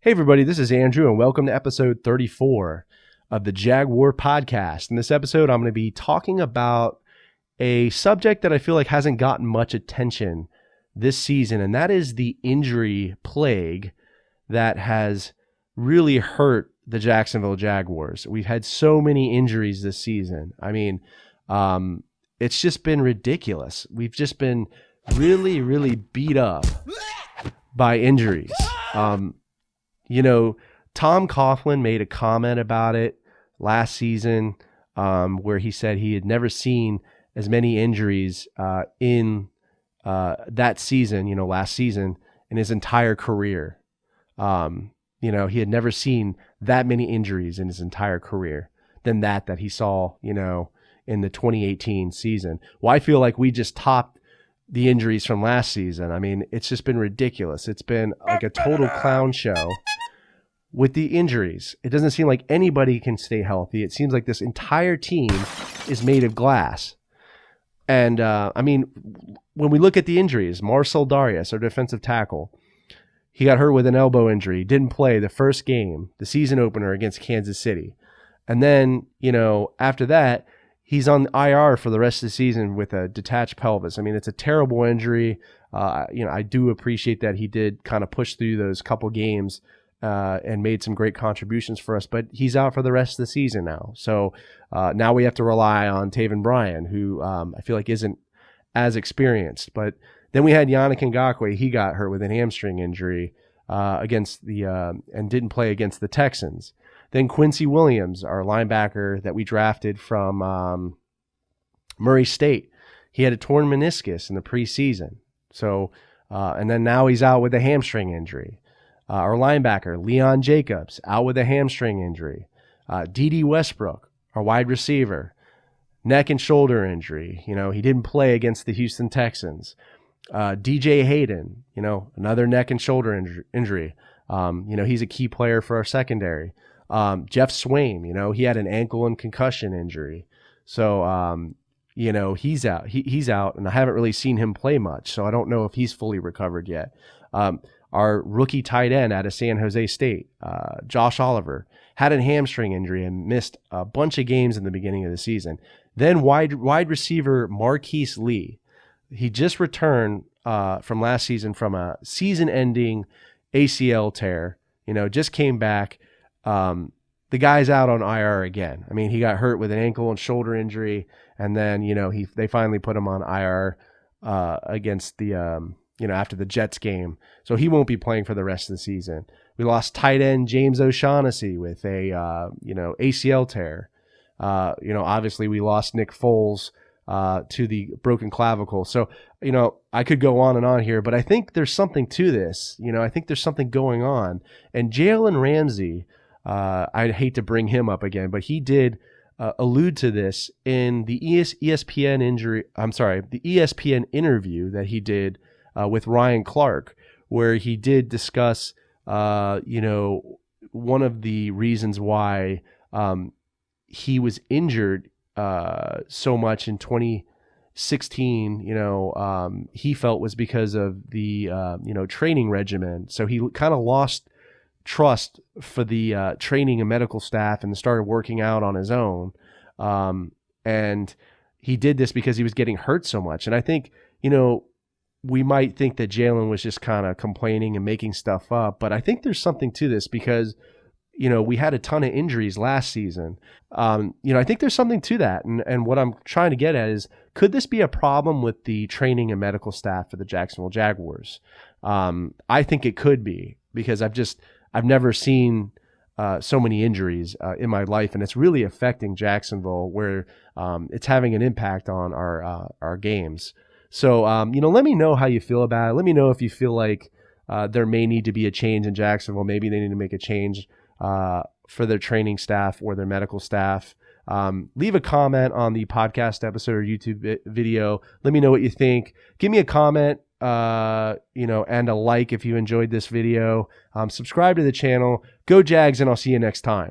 Hey everybody, this is Andrew and welcome to episode 34 of the Jaguar podcast. In this episode, I'm going to be talking about a subject that I feel like hasn't gotten much attention this season, and that is the injury plague that has really hurt the Jacksonville Jaguars. We've had so many injuries this season. I mean, it's just been ridiculous. We've just been really beat up by injuries. Tom Coughlin made a comment about it last season where he said he had never seen as many injuries in that season, last season, in his entire career. He had never seen that many injuries in his entire career than that he saw, in the 2018 season. Well, I feel like we just topped the injuries from last season. I mean, it's just been ridiculous. It's been like a total clown show with the injuries. It doesn't seem like anybody can stay healthy. It seems like this entire team is made of glass. And, when we look at the injuries, Marcel Darius, our defensive tackle, he got hurt with an elbow injury, didn't play the first game, the season opener against Kansas City. And then, after that, he's on IR for the rest of the season with a detached pelvis. I mean, it's a terrible injury. I do appreciate that he did kind of push through those couple games and made some great contributions for us, but he's out for the rest of the season now. So now we have to rely on Taven Bryan, who I feel like isn't as experienced. But then we had Yannick Ngakoue. He got hurt with an hamstring injury against and didn't play against the Texans. Then Quincy Williams, our linebacker that we drafted from Murray State, he had a torn meniscus in the preseason. So and then now he's out with a hamstring injury. Our linebacker, Leon Jacobs, out with a hamstring injury. D.D. Westbrook, our wide receiver, neck and shoulder injury. He didn't play against the Houston Texans. DJ Hayden, another neck and shoulder injury. He's a key player for our secondary. Jeff Swaim, he had an ankle and concussion injury. So, he's out. He's out, and I haven't really seen him play much, so I don't know if he's fully recovered yet. Our rookie tight end out of San Jose State, Josh Oliver, had a hamstring injury and missed a bunch of games in the beginning of the season. Then wide receiver Marquise Lee, he just returned from last season from a season-ending ACL tear. Just came back. The guy's out on IR again. I mean, he got hurt with an ankle and shoulder injury, and then they finally put him on IR against the after the Jets game. So he won't be playing for the rest of the season. We lost tight end James O'Shaughnessy with a ACL tear. Obviously we lost Nick Foles to the broken clavicle. So, I could go on and on here, but I think there's something to this. I think there's something going on. And Jalen Ramsey, I'd hate to bring him up again, but he did allude to this in the ESPN interview that he did with Ryan Clark, where he did discuss, one of the reasons why he was injured so much in 2016, he felt was because of the, training regimen. So he kind of lost trust for the training and medical staff and started working out on his own. And he did this because he was getting hurt so much. And I think, we might think that Jalen was just kind of complaining and making stuff up, but I think there's something to this because, we had a ton of injuries last season. I think there's something to that. And what I'm trying to get at is, could this be a problem with the training and medical staff for the Jacksonville Jaguars? I think it could be because I've never seen so many injuries in my life, and it's really affecting Jacksonville where it's having an impact on our games. So, let me know how you feel about it. Let me know if you feel like there may need to be a change in Jacksonville. Maybe they need to make a change for their training staff or their medical staff. Leave a comment on the podcast episode or YouTube video. Let me know what you think. Give me a comment, and a like if you enjoyed this video. Subscribe to the channel. Go Jags, and I'll see you next time.